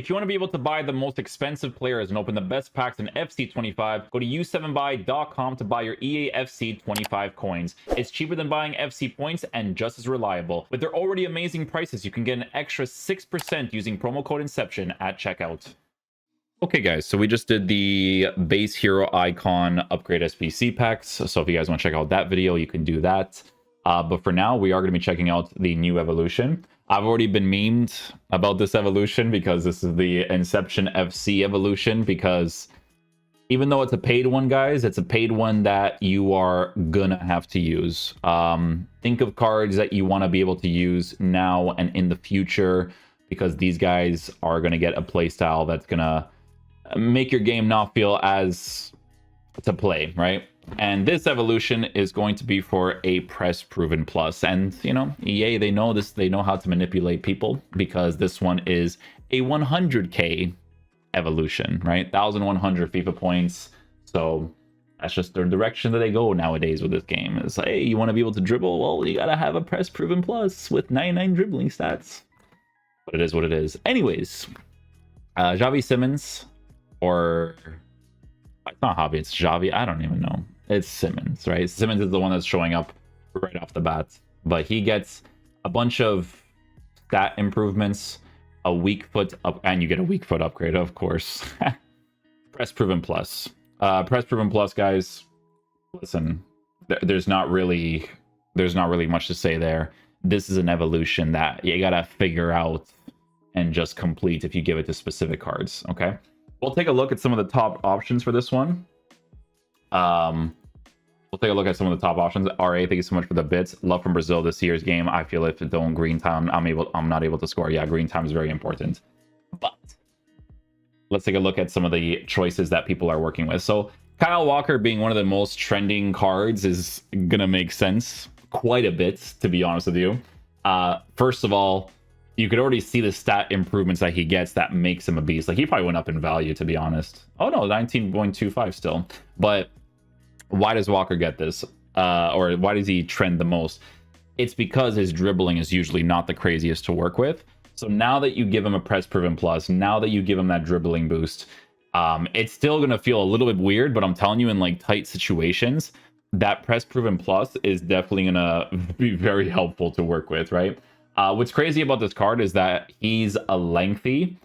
If you want to be able to buy the most expensive players and open the best packs in FC25, go to u7buy.com to buy your EA FC25 coins. It's cheaper than buying FC points and just as reliable. With their already amazing prices, you can get an extra 6% using promo code Inception at checkout. Okay, guys, so we just did the base hero icon upgrade SBC packs. So if you guys want to check out that video, you can do that. But for now, we are going to be checking out the new evolution. I've already been memed about this evolution because this is the inceptionxx evolution, because even though it's a paid one, guys, it's a paid one that you are gonna have to use. Think of cards that you want to be able to use now and in the future, because these guys are going to get a playstyle that's going to make your game not feel as to play, right? And this evolution is going to be for a press proven plus. And, you know, EA, they know this, they know how to manipulate people, because this one is a 100k evolution, right? 1100 FIFA points. So that's just the direction that they go nowadays with this game. It's like, hey, you want to be able to dribble? Well, you got to have a press proven plus with 99 dribbling stats. But it is what it is. Anyways, Xavi Simmons, or it's not Javi, it's Xavi. I don't even know. It's Simmons, right? Simmons is the one that's showing up right off the bat. But he gets a bunch of stat improvements, a weak foot up, and you get a weak foot upgrade, of course. Press proven plus. Press proven plus, guys. Listen, there's not really much to say there. This is an evolution that you gotta figure out and just complete if you give it to specific cards. Okay, we'll take a look at some of the top options for this one. We'll take a look at some of the top options. RA, thank you so much for the bits. Love from Brazil this year's game. I feel if it don't green time, I'm not able to score. Yeah, green time is very important. But let's take a look at some of the choices that people are working with. So Kyle Walker being one of the most trending cards is gonna make sense quite a bit, to be honest with you. First of all, you could already see the stat improvements that he gets that makes him a beast. Like, he probably went up in value, to be honest. Oh no, 19.25 still. But why does Walker get this? Or why does he trend the most? It's because his dribbling is usually not the craziest to work with. So now that you give him a press proven plus, now that you give him that dribbling boost, it's still going to feel a little bit weird, but I'm telling you, in like tight situations, that press proven plus is definitely going to be very helpful to work with, right? What's crazy about this card is that he's a lengthy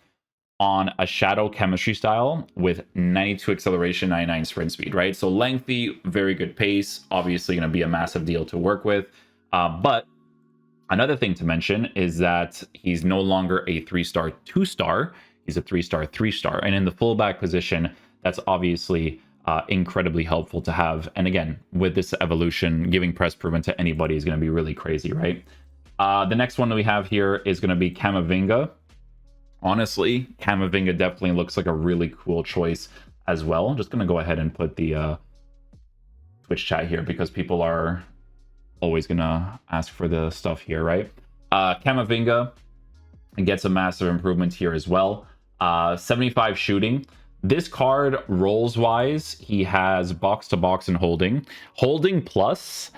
on a shadow chemistry style with 92 acceleration, 99 sprint speed, right? So lengthy, very good pace, obviously going to be a massive deal to work with. But another thing to mention is that he's no longer a 3-star, 2-star. He's a 3-star, 3-star. And in the fullback position, that's obviously incredibly helpful to have. And again, with this evolution, giving press proven to anybody is going to be really crazy, right? The next one that we have here is going to be Camavinga. Honestly, Camavinga definitely looks like a really cool choice as well. I'm just going to go ahead and put the Twitch chat here, because people are always going to ask for the stuff here, right? Camavinga gets a massive improvement here as well. 75 shooting. This card, rolls-wise, he has box-to-box and holding. Holding plus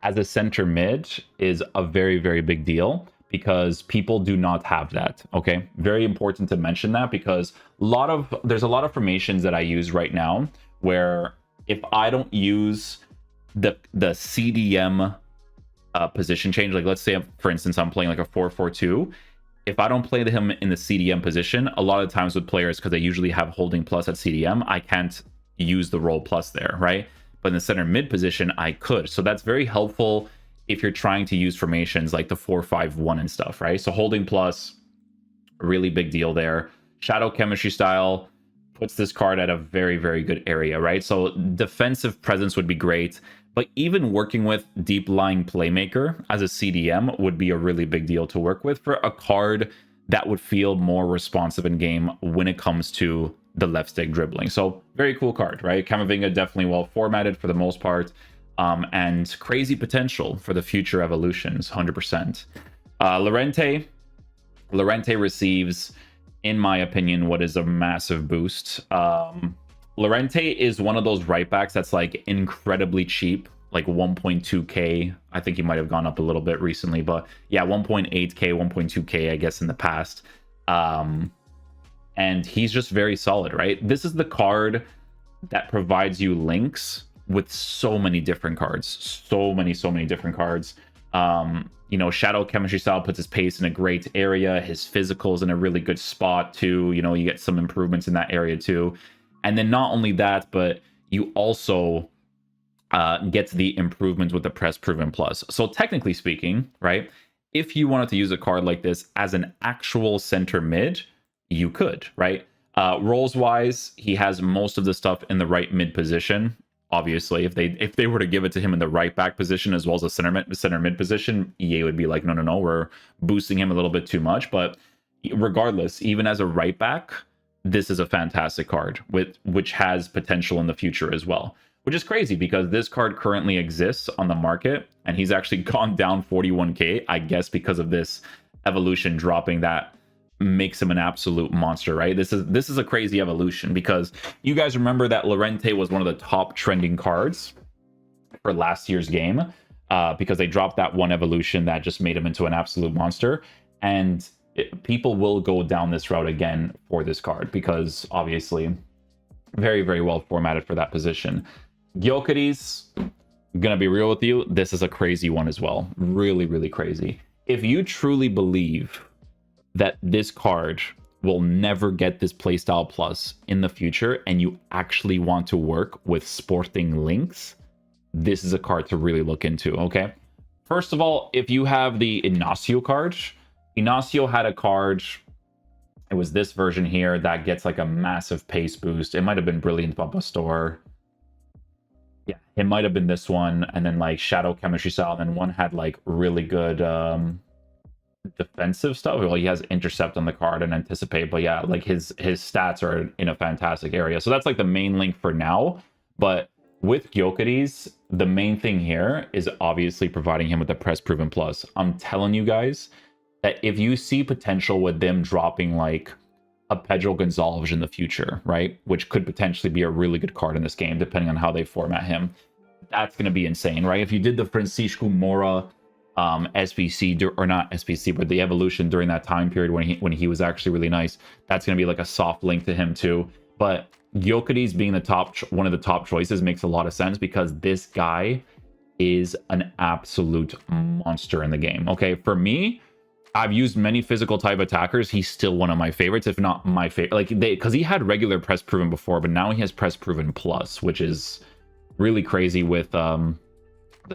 as a center mid is a very, very big deal, because people do not have that, okay? Very important to mention that, because there's a lot of formations that I use right now where if I don't use the CDM position change, like let's say, for instance, I'm playing like a 4-4-2, if I don't play him in the CDM position, a lot of times with players, because they usually have holding plus at CDM, I can't use the roll plus there, right? But in the center mid position, I could. So that's very helpful if you're trying to use formations like the 4-5-1 and stuff, right? So holding plus, really big deal there. Shadow chemistry style puts this card at a very, very good area, right? So defensive presence would be great, but even working with deep lying playmaker as a CDM would be a really big deal to work with for a card that would feel more responsive in game when it comes to the left stick dribbling. So very cool card, right? Camavinga definitely well formatted for the most part, and crazy potential for the future evolutions, 100%. Llorente receives, in my opinion, what is a massive boost. Llorente is one of those right backs that's like incredibly cheap, like 1.2k. I think he might have gone up a little bit recently, but yeah, 1.8k, 1.2k, I guess, in the past. and he's just very solid, right? This is the card that provides you links with so many different cards, so many different cards. You know, Shadow Chemistry Style puts his pace in a great area. His physical's in a really good spot too. You know, you get some improvements in that area too. And then not only that, but you also get the improvements with the Press Proven Plus. So technically speaking, right, if you wanted to use a card like this as an actual center mid, you could, right? Roles wise, he has most of the stuff in the right mid position. Obviously, if they were to give it to him in the right back position as well as a center mid position, EA would be like, no, we're boosting him a little bit too much. But regardless, even as a right back, this is a fantastic card which has potential in the future as well. Which is crazy because this card currently exists on the market and he's actually gone down 41k, I guess because of this evolution dropping that makes him an absolute monster, right? This is a crazy evolution because you guys remember that Lorente was one of the top trending cards for last year's game because they dropped that one evolution that just made him into an absolute monster. And people will go down this route again for this card because obviously very, very well formatted for that position. Gyökeres, gonna be real with you, this is a crazy one as well. Really, really crazy. If you truly believe that this card will never get this playstyle plus in the future and you actually want to work with sporting links, this is a card to really look into, okay? First of all, if you have the Inacio card, Inacio had a card, it was this version here that gets like a massive pace boost. It might have been Brilliant Bubba Store. Yeah, it might have been this one, and then like Shadow Chemistry Style, and then one had like really good defensive stuff. Well, he has Intercept on the card and Anticipate, but yeah, like his stats are in a fantastic area. So that's like the main link for now. But with Gyökeres, the main thing here is obviously providing him with the Press Proven Plus. I'm telling you guys that if you see potential with them dropping like a Pedro Gonzalez in the future, right, which could potentially be a really good card in this game depending on how they format him, that's going to be insane, right? If you did the Francisco Mora SBC, or not SBC, but the evolution during that time period when he was actually really nice, that's going to be like a soft link to him too. But Gyökeres being one of the top choices makes a lot of sense because this guy is an absolute monster in the game. Okay, for me, I've used many physical type attackers. He's still one of my favorites, if not my favorite. Like because he had regular Press Proven before, but now he has Press Proven Plus, which is really crazy with the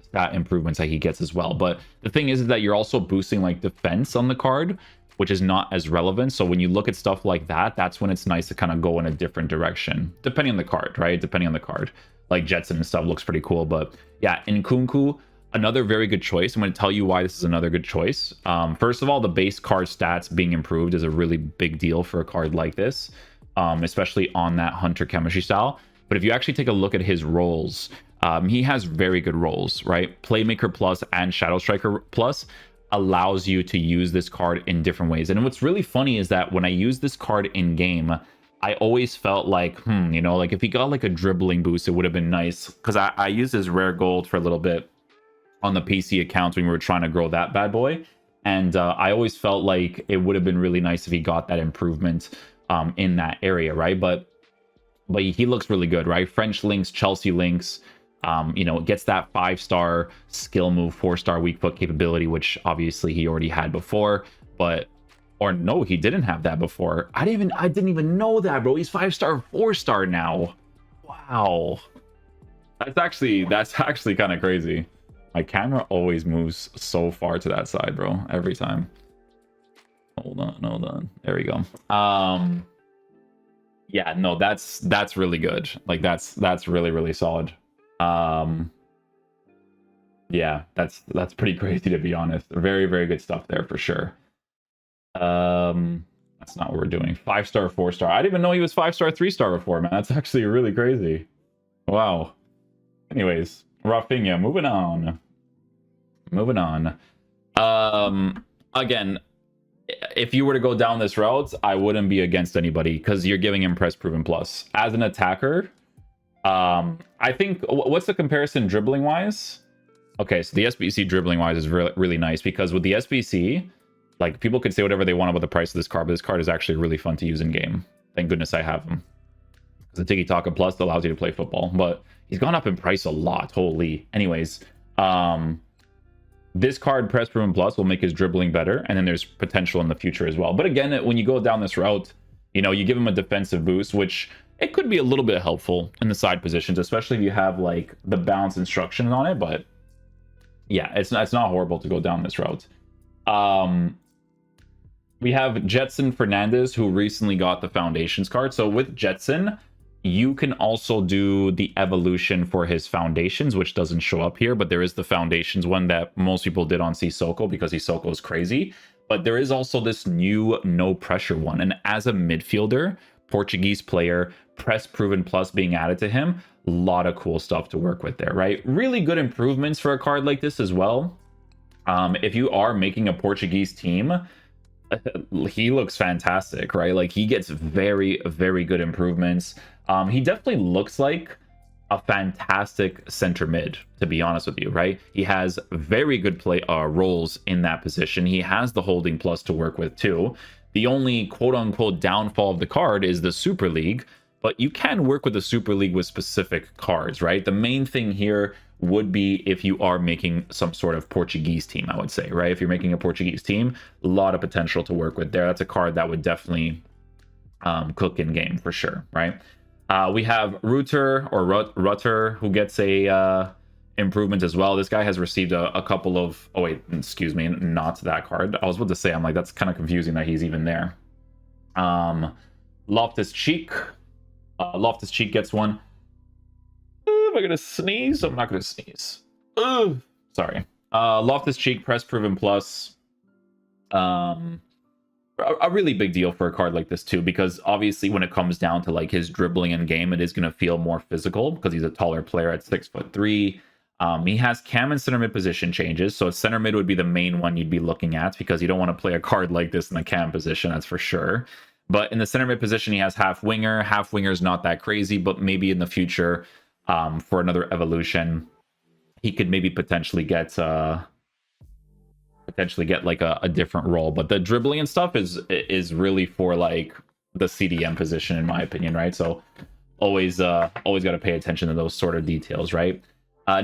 stat improvements that he gets as well. But the thing is that you're also boosting like defense on the card, which is not as relevant. So when you look at stuff like that, that's when it's nice to kind of go in a different direction, depending on the card, right? Depending on the card. Like Jetson and stuff looks pretty cool. But yeah, Nkunku, another very good choice. I'm going to tell you why this is another good choice. First of all, the base card stats being improved is a really big deal for a card like this, especially on that Hunter Chemistry Style. But if you actually take a look at his roles, he has very good roles, right? Playmaker Plus and Shadow Striker Plus allows you to use this card in different ways. And what's really funny is that when I use this card in game, I always felt like, you know, like if he got like a dribbling boost, it would have been nice. Because I used his rare gold for a little bit on the PC account when we were trying to grow that bad boy. And I always felt like it would have been really nice if he got that improvement in that area, right? But he looks really good, right? French links, Chelsea links, you know, gets that 5-star skill move, 4-star weak foot capability, which obviously he already had before, or no, he didn't have that before. I didn't even know that, bro. He's 5-star, 4-star now. Wow. That's actually kind of crazy. My camera always moves so far to that side, bro. Every time. Hold on. There we go. Yeah, no, that's really good. Like that's really, really solid. Yeah, that's pretty crazy to be honest. Very, very good stuff there for sure. That's not what we're doing. 5-star, 4-star. I didn't even know he was 5-star, 3-star before, man. That's actually really crazy. Wow. Anyways, Rafinha, moving on. Again, if you were to go down this route, I wouldn't be against anybody because you're giving him Press Proven Plus. As an attacker, I think, what's the comparison dribbling wise? Okay, so the SBC dribbling wise is really nice because with the SBC, like people could say whatever they want about the price of this card, but this card is actually really fun to use in game. thank goodness I have him. Because the Tiki Taka Plus allows you to play football, but he's gone up in price a lot. Holy. Anyways, this card, Press Proven Plus, will make his dribbling better, and then there's potential in the future as well. But again, when you go down this route, you know, you give him a defensive boost, which it could be a little bit helpful in the side positions, especially if you have like the bounce instructions on it. But yeah, it's not horrible to go down this route. We have Jetson Fernandez, who recently got the Foundations card. So with Jetson, you can also do the evolution for his Foundations, which doesn't show up here, but there is the Foundations one that most people did on Sissoko because Sissoko is crazy. But there is also this new no pressure one. And as a midfielder, Portuguese player, Press Proven Plus being added to him, a lot of cool stuff to work with there, right? Really good improvements for a card like this as well. If you are making a Portuguese team, he looks fantastic, right? Like he gets very, very good improvements. He definitely looks like a fantastic center mid, to be honest with you, right? He has very good play roles in that position. He has the holding plus to work with too. The only quote unquote downfall of the card is the Super League, but you can work with the Super League with specific cards, right? The main thing here would be if you are making some sort of Portuguese team, I would say, right? If you're making a Portuguese team, a lot of potential to work with there. That's a card that would definitely cook in game for sure, right? We have Rutter, who gets a improvement as well. This guy has received a couple of... Oh, wait, excuse me, not that card. I was about to say, I'm like, that's kind of confusing that he's even there. Loftus-Cheek. Loftus-Cheek gets one. Am I going to sneeze? I'm not going to sneeze. Sorry. Loftus-Cheek, Press Proven Plus. A really big deal for a card like this too, because obviously when it comes down to like his dribbling in game, it is going to feel more physical because he's a taller player at 6'3". He has cam and center mid position changes, so center mid would be the main one you'd be looking at because you don't want to play a card like this in the cam position, that's for sure. But in the center mid position, he has half winger. Half winger is not that crazy, but maybe in the future, for another evolution, he could maybe potentially get like a different role. But the dribbling and stuff is really for like the CDM position, in my opinion, right? So always got to pay attention to those sort of details, right?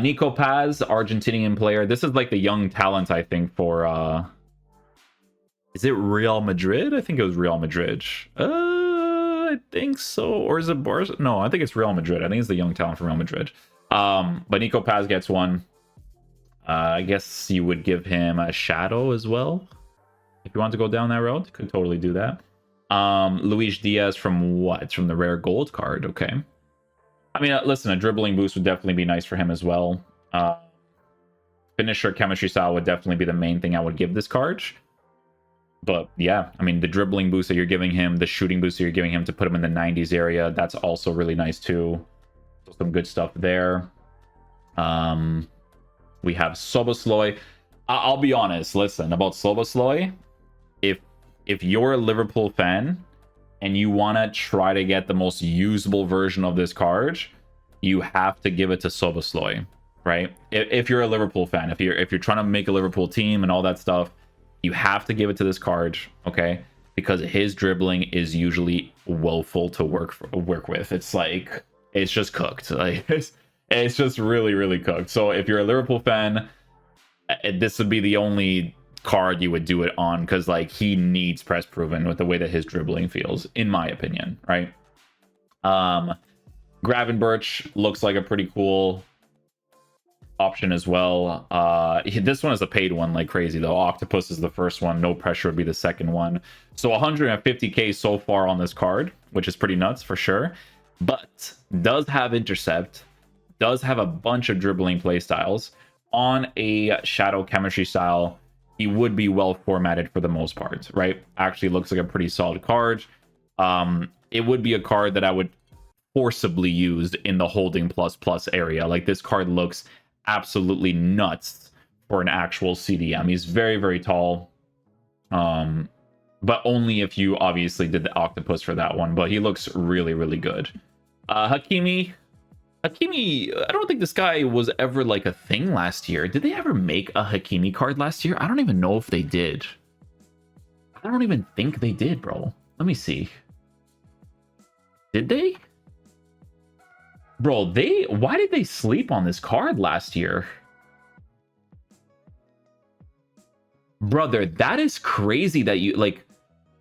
Nico Paz, Argentinian player. This is like the young talent, I think, for is it Real Madrid? I think it was Real Madrid. I think so. Or is it Barca? No, I think it's Real Madrid. I think it's the young talent from Real Madrid. But Nico Paz gets one. I guess you would give him a shadow as well. If you want to go down that road, could totally do that. Luis Diaz from what? From the rare gold card. Okay. I mean, listen, a dribbling boost would definitely be nice for him as well. Finisher chemistry style would definitely be the main thing I would give this card. But yeah, I mean, the dribbling boost that you're giving him, the shooting boost that you're giving him to put him in the 90s area, that's also really nice too. So some good stuff there. We have Szoboszlai. I'll be honest, listen, about Szoboszlai, if you're a Liverpool fan and you want to try to get the most usable version of this card, you have to give it to Szoboszlai, right? If you're a Liverpool fan, if you're trying to make a Liverpool team and all that stuff, you have to give it to this card, okay? Because his dribbling is usually woeful to work with. It's like, it's just cooked. Like it's just really, really cooked. So if you're a Liverpool fan, this would be the only card you would do it on, because like he needs press proven with the way that his dribbling feels, in my opinion, right? Gravenberch looks like a pretty cool option as well. This one is a paid one like crazy though. Octopus is the first one. No pressure would be the second one. So 150k so far on this card, which is pretty nuts for sure. But does have intercept, does have a bunch of dribbling play styles. On a shadow chemistry style, he would be well formatted for the most part, right? Actually looks like a pretty solid card. It would be a card that I would forcibly use in the holding plus area. Like this card looks absolutely nuts for an actual CDM. He's very, very tall. But only if you obviously did the octopus for that one. But he looks really, really good. Hakimi, I don't think this guy was ever like a thing last year. Did they ever make a Hakimi card last year? I don't even know if they did. I don't even think they did, bro. Let me see. Did they? Bro, why did they sleep on this card last year? Brother, that is crazy that you like.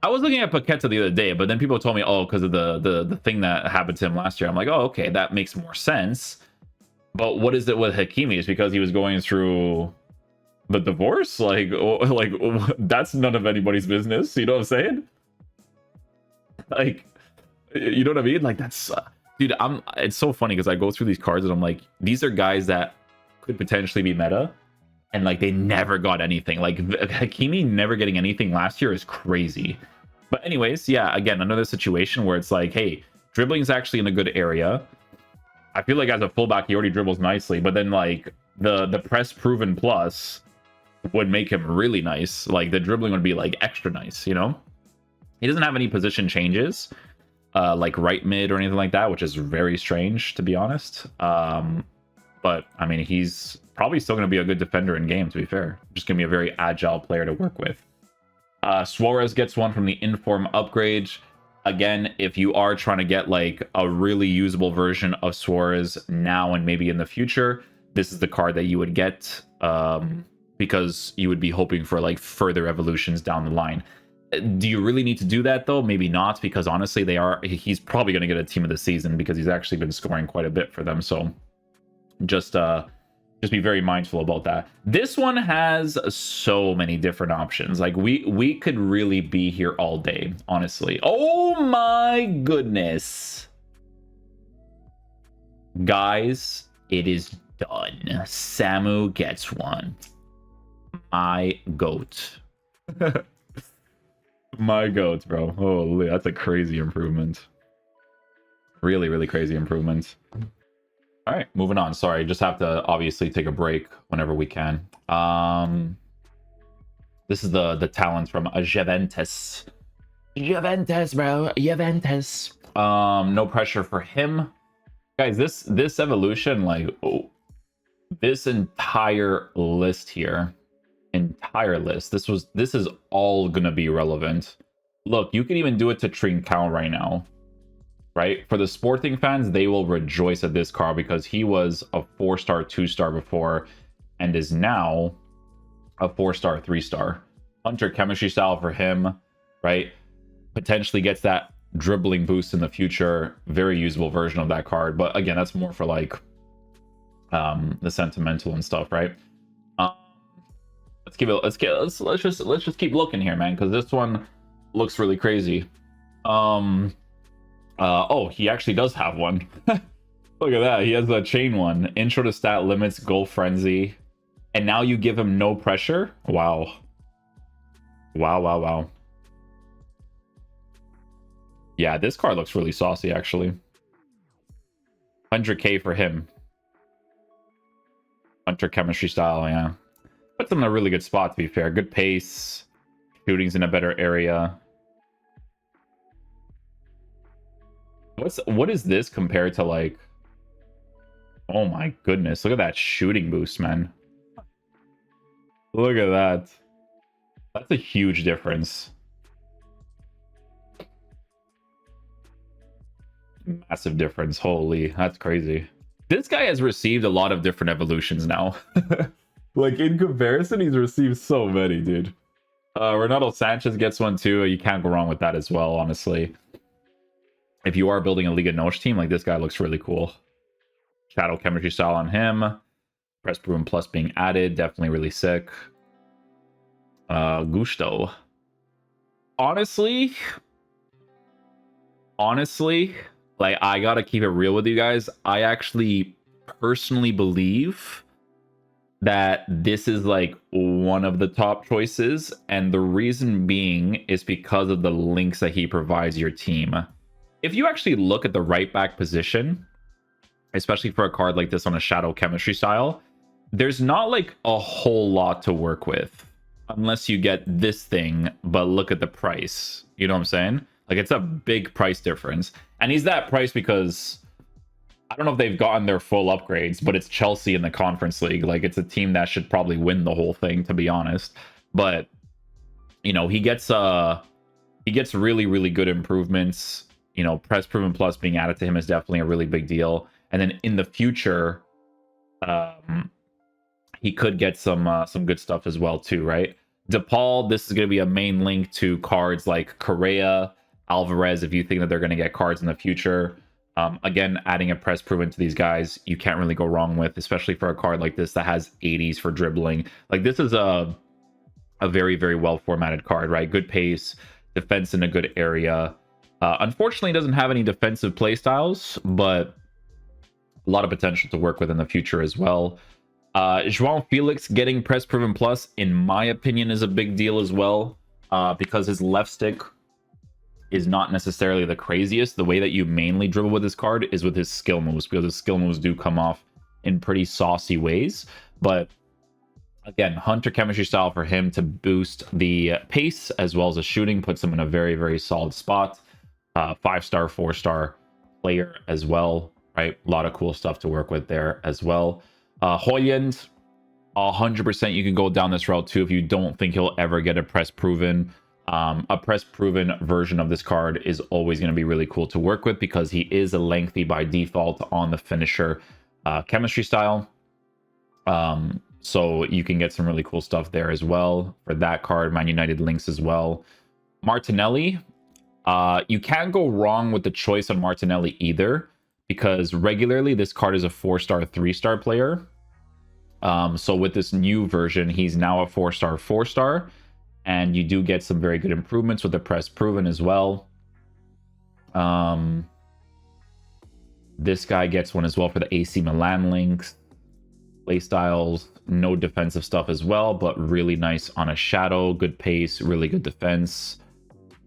I was looking at Paqueta the other day, but then people told me, oh, because of the thing that happened to him last year. I'm like, oh, okay, that makes more sense. But what is it with Hakimi? Is because he was going through the divorce? Like that's none of anybody's business. You know what I'm saying? Like, you know what I mean? Like that's, dude. It's so funny because I go through these cards and I'm like, these are guys that could potentially be meta, and like they never got anything. Like Hakimi never getting anything last year is crazy. But anyways, yeah, again, another situation where it's like, hey, dribbling is actually in a good area. I feel like as a fullback, he already dribbles nicely, but then like the press proven plus would make him really nice. Like the dribbling would be like extra nice, you know? He doesn't have any position changes, like right mid or anything like that, which is very strange, to be honest. But I mean, he's probably still going to be a good defender in game, to be fair. Just going to be a very agile player to work with. Suarez gets one from the Inform upgrade. Again, if you are trying to get like a really usable version of Suarez now and maybe in the future, this is the card that you would get, because you would be hoping for like further evolutions down the line. Do you really need to do that though? Maybe not, because honestly, he's probably going to get a team of the season because he's actually been scoring quite a bit for them. So just be very mindful about that. This one has so many different options. Like we could really be here all day, honestly. Oh my goodness. Guys, it is done. Samu gets one. My goat. My goat, bro. Holy, that's a crazy improvement. Really, really crazy improvement. All right, moving on. Sorry, just have to obviously take a break whenever we can. This is the talent from Juventus. Juventus, bro. Juventus. No pressure for him. Guys, this evolution, like, oh, this entire list here, this is all gonna be relevant. Look, you can even do it to Trincão right now. Right? For the Sporting fans, they will rejoice at this card because he was a 4-star, 2-star before and is now a 4-star, 3-star. Hunter chemistry style for him, right? Potentially gets that dribbling boost in the future. Very usable version of that card. But again, that's more for like the sentimental and stuff, right? Let's just keep looking here, man, because this one looks really crazy. Oh, he actually does have one. Look at that. He has the chain one. Intro to stat limits, goal frenzy. And now you give him no pressure? Wow. Wow. Yeah, this card looks really saucy, actually. 100k for him. Hunter chemistry style, yeah. Puts him in a really good spot, to be fair. Good pace. Shooting's in a better area. What is this compared to like? Oh my goodness, look at that shooting boost, man. Look at that. That's a huge difference. Massive difference. Holy, that's crazy. This guy has received a lot of different evolutions now. Like in comparison, he's received so many, dude. Renato Sanchez gets one too. You can't go wrong with that as well, honestly. If you are building a Liga NOS team, like this guy looks really cool. Shadow chemistry style on him. Press Broom Plus being added. Definitely really sick. Gusto. Honestly, like I gotta keep it real with you guys. I actually personally believe that this is like one of the top choices. And the reason being is because of the links that he provides your team. If you actually look at the right back position, especially for a card like this on a shadow chemistry style, there's not like a whole lot to work with unless you get this thing, but look at the price. You know what I'm saying? Like it's a big price difference. And he's that price because I don't know if they've gotten their full upgrades, but it's Chelsea in the Conference League. Like it's a team that should probably win the whole thing, to be honest. But you know, he gets really, really good improvements. you know, Press Proven Plus being added to him is definitely a really big deal. And then in the future, he could get some good stuff as well too, right? DePaul, this is going to be a main link to cards like Correa, Alvarez, if you think that they're going to get cards in the future. Again, adding a press proven to these guys, you can't really go wrong with, especially for a card like this that has 80s for dribbling. Like, this is a very, very well formatted card, right? Good pace, defense in a good area. Unfortunately, it doesn't have any defensive playstyles, but a lot of potential to work with in the future as well. João Felix getting press proven plus, in my opinion, is a big deal as well, because his left stick is not necessarily the craziest. The way that you mainly dribble with this card is with his skill moves, because his skill moves do come off in pretty saucy ways. But again, Hunter chemistry style for him to boost the pace as well as the shooting puts him in a very, very solid spot. 5-star, 4-star player as well, right? A lot of cool stuff to work with there as well. Højlund, 100% you can go down this route too if you don't think he'll ever get a press proven. A press proven version of this card is always going to be really cool to work with because he is a lengthy by default on the finisher chemistry style. So you can get some really cool stuff there as well for that card. Man United links as well. Martinelli, you can't go wrong with the choice on Martinelli either, because regularly this card is a 4-star, 3-star player. So with this new version, he's now a 4-star, 4-star, and you do get some very good improvements with the press proven as well. This guy gets one as well for the AC Milan links. Playstyles, no defensive stuff as well, but really nice on a shadow, good pace, really good defense.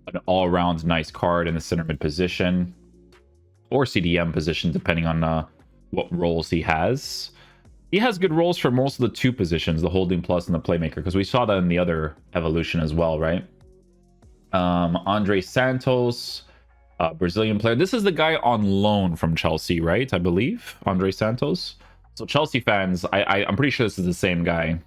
An all-around nice card in the center mid position, or CDM position, depending on what roles he has. He has good roles for most of the two positions, the holding plus and the playmaker, because we saw that in the other evolution as well, right? Andre Santos, Brazilian player. This is the guy on loan from Chelsea, right? I believe, Andre Santos. So Chelsea fans, I'm pretty sure this is the same guy,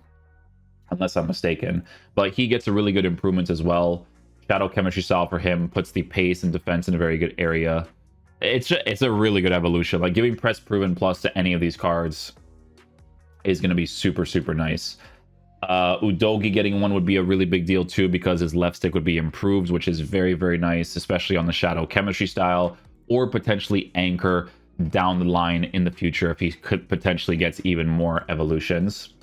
unless I'm mistaken. But he gets a really good improvement as well. Shadow chemistry style for him puts the pace and defense in a very good area. It's a really good evolution. Like, giving press proven plus to any of these cards is going to be super, super nice. Udogi getting one would be a really big deal too, because his left stick would be improved, which is very, very nice, especially on the shadow chemistry style, or potentially anchor down the line in the future if he could potentially gets even more evolutions.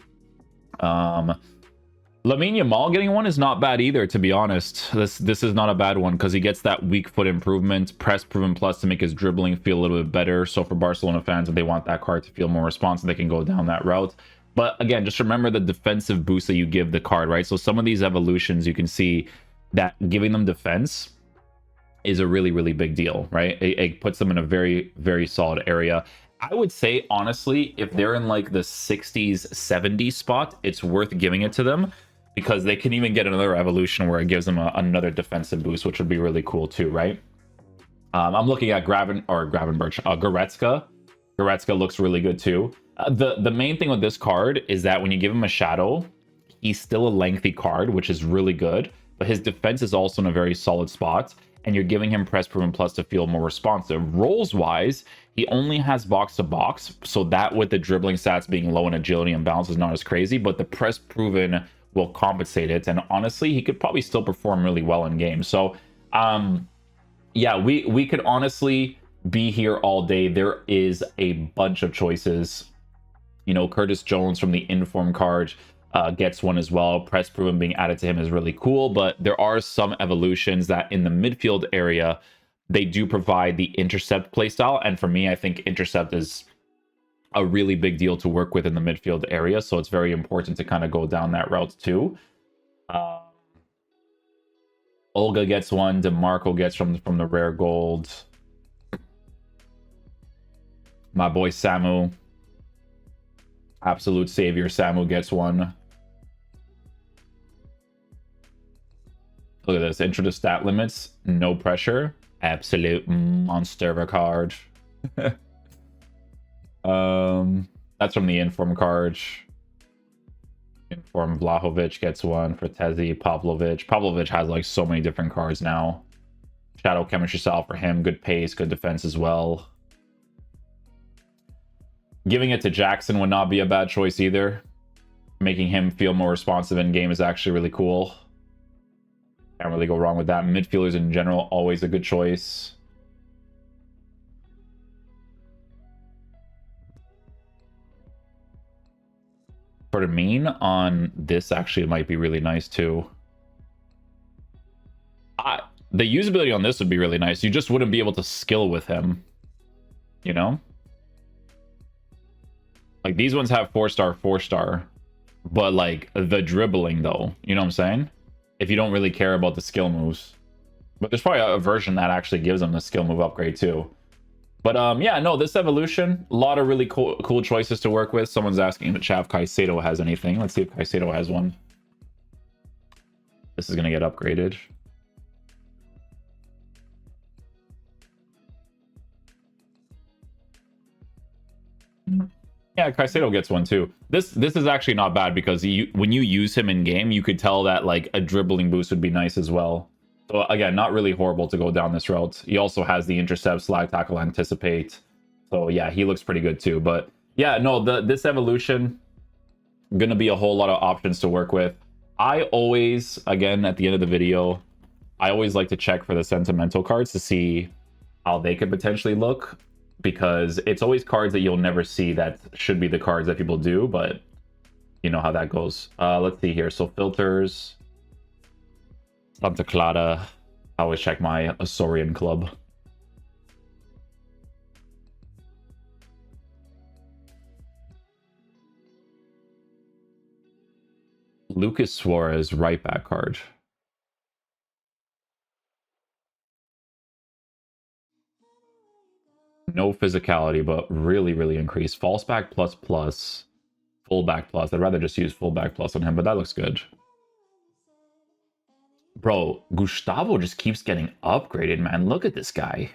Lamine Yamal getting one is not bad either, to be honest. This is not a bad one because he gets that weak foot improvement, press proven plus to make his dribbling feel a little bit better. So for Barcelona fans, if they want that card to feel more responsive, they can go down that route. But again, just remember the defensive boost that you give the card, right? So some of these evolutions, you can see that giving them defense is a really, really big deal, right? It puts them in a very, very solid area. I would say, honestly, if they're in like the 60s, 70s spot, it's worth giving it to them, because they can even get another evolution where it gives them another defensive boost, which would be really cool too, right? I'm looking at Goretzka. Goretzka looks really good too. The main thing with this card is that when you give him a shadow, he's still a lengthy card, which is really good, but his defense is also in a very solid spot, and you're giving him press proven plus to feel more responsive. Roles wise, he only has box to box, so that with the dribbling stats being low and agility and balance is not as crazy, but the press proven will compensate it, and honestly, he could probably still perform really well in game. So yeah, we could honestly be here all day. There is a bunch of choices. You know, Curtis Jones from the Inform card gets one as well. Press proven being added to him is really cool, but there are some evolutions that in the midfield area, they do provide the intercept playstyle, and for me, I think intercept is a really big deal to work with in the midfield area, so it's very important to kind of go down that route too. Olga gets one. DeMarco gets from the rare gold. My boy Samu, absolute savior Samu, gets one. Look at this. Intro to stat limits. No pressure. Absolute monster of a card. That's from the Inform card. Inform Vlahovic gets one. For Tezi, Pavlovic. Pavlovic has like so many different cards now. Shadow chemistry style for him. Good pace, good defense as well. Giving it to Jackson would not be a bad choice either. Making him feel more responsive in game is actually really cool. Can't really go wrong with that. Midfielders in general, always a good choice. For the mean on this actually might be really nice too. The usability on this would be really nice. You just wouldn't be able to skill with him. You know? Like these ones have 4-star, 4-star. But like the dribbling though, you know what I'm saying? If you don't really care about the skill moves. But there's probably a version that actually gives them the skill move upgrade too. But yeah, no, this evolution, a lot of really cool choices to work with. Someone's asking in the chat if Caicedo has anything. Let's see if Caicedo has one. This is going to get upgraded. Yeah, Caicedo gets one too. This is actually not bad because when you use him in game, you could tell that like a dribbling boost would be nice as well. So again, not really horrible to go down this route. He also has the intercept, slide tackle, anticipate. So yeah, he looks pretty good too. But yeah, no, this evolution gonna be a whole lot of options to work with. I always, again, at the end of the video, I always like to check for the sentimental cards to see how they could potentially look, because it's always cards that you'll never see that should be the cards that people do, but you know how that goes. Let's see here. So filters, Santa Clara. I always check my Azorian club. Lucas Suarez, right back card. No physicality, but really, really increased. False back plus plus. Full back plus. I'd rather just use full back plus on him, but that looks good. Bro, Gustavo just keeps getting upgraded, man. Look at this guy.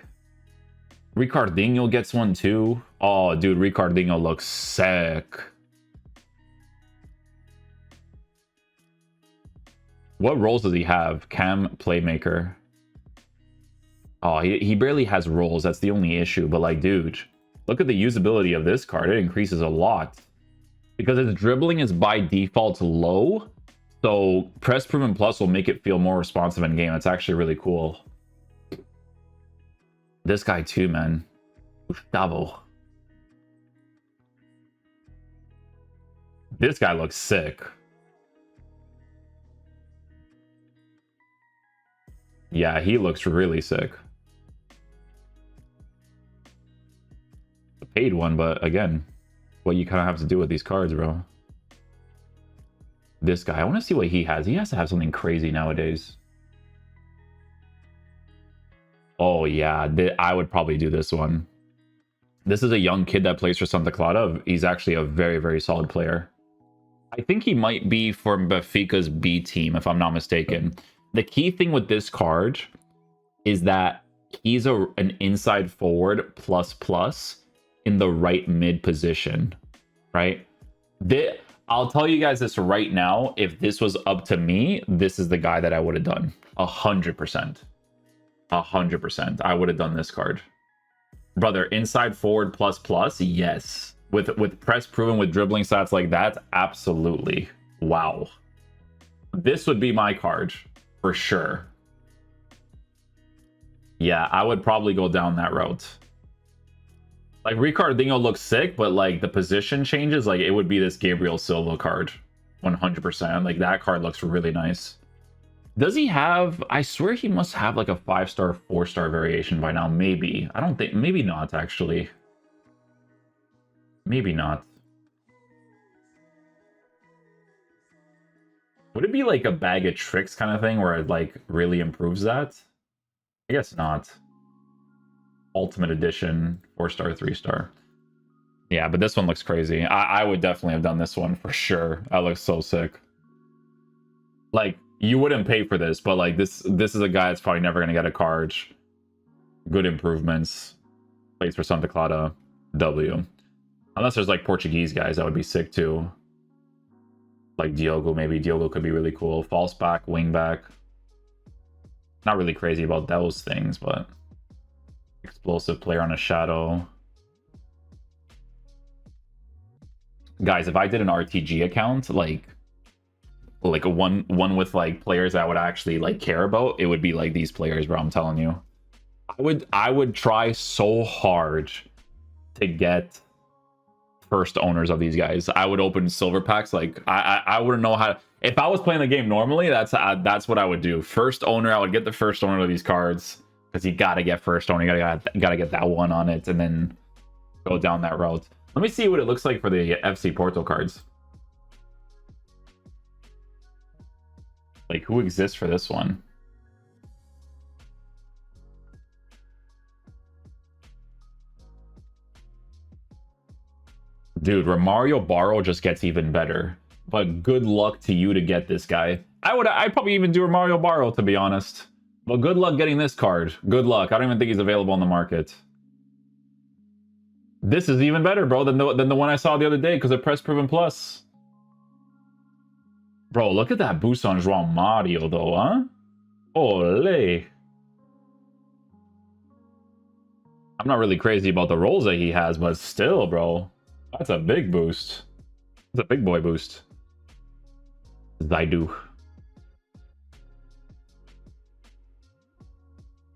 Ricardinho gets one too. Oh, dude, Ricardinho looks sick. What roles does he have? Cam, playmaker. Oh, he barely has rolls. That's the only issue. But like, dude, look at the usability of this card. It increases a lot. Because its dribbling is by default low. So press proven plus will make it feel more responsive in game. It's actually really cool. This guy too, man. Gustavo. This guy looks sick. Yeah, he looks really sick. A paid one, but again, what you kind of have to do with these cards, bro. This guy, I want to see what he has. He has to have something crazy nowadays. Oh, yeah, I would probably do this one. This is a young kid that plays for Santa Clara. He's actually a very, very solid player. I think he might be for Benfica's B team, if I'm not mistaken. The key thing with this card is that he's an inside forward plus in the right mid position, right? I'll tell you guys this right now. If this was up to me, this is the guy that I would have done. 100%. 100%. I would have done this card. Brother, inside forward plus, yes. With press proven, with dribbling stats like that, absolutely. Wow. This would be my card. For sure. Yeah, I would probably go down that route. Like, Ricardinho looks sick, but like the position changes, like it would be this Gabriel Silva card. 100%. Like that card looks really nice. Does he have, I swear he must have like a 5-star, 4-star variation by now. Maybe. I don't think, maybe not actually. Maybe not. Would it be like a bag of tricks kind of thing where it like really improves that? I guess not. Ultimate Edition, 4-star, 3-star. Yeah, but this one looks crazy. I would definitely have done this one for sure. That looks so sick. Like, you wouldn't pay for this, but like this is a guy that's probably never gonna get a card. Good improvements. Plays for Santa Clara. W. Unless there's like Portuguese guys, that would be sick too. Like Diogo, maybe. Diogo could be really cool. False back, wing back. Not really crazy about those things, but explosive player on a shadow. Guys, if I did an RTG account, like a one with like players that I would actually like care about, it would be like these players, bro. I'm telling you. I would try so hard to get first owners of these guys. I would open silver packs. Like I wouldn't know how to, if I was playing the game normally, that's what I would do. First owner, I would get the first owner of these cards, because you gotta get first owner. You gotta get that one on it, and then go down that route. Let me see what it looks like for the FC Porto cards. Like, who exists for this one? Dude, Romario Barrow just gets even better. But good luck to you to get this guy. I'd probably even do Romario Barrow, to be honest. But good luck getting this card. Good luck. I don't even think he's available on the market. This is even better, bro, than the one I saw the other day, because of Press Proven Plus. Bro, look at that boost on João Mario, though, huh? Ole. I'm not really crazy about the rolls that he has, but still, bro. That's a big boost. It's a big boy boost. Zaidu.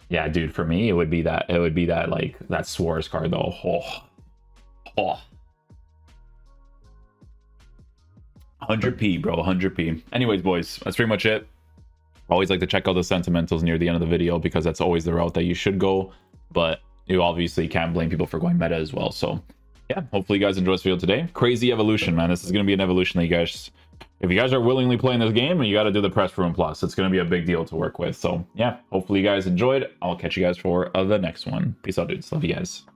Yeah, dude, for me, it would be that, like, that Suarez card, though. Oh. Oh. 100p, bro, 100p. Anyways, boys, that's pretty much it. Always like to check out the sentimentals near the end of the video, because that's always the route that you should go. But you obviously can't blame people for going meta as well. So yeah, hopefully you guys enjoyed this video today. Crazy evolution, man. This is going to be an evolution that you guys, if you guys are willingly playing this game, you got to do the Press Room Plus. It's going to be a big deal to work with. So yeah, hopefully you guys enjoyed. I'll catch you guys for the next one. Peace out, dudes. Love you guys.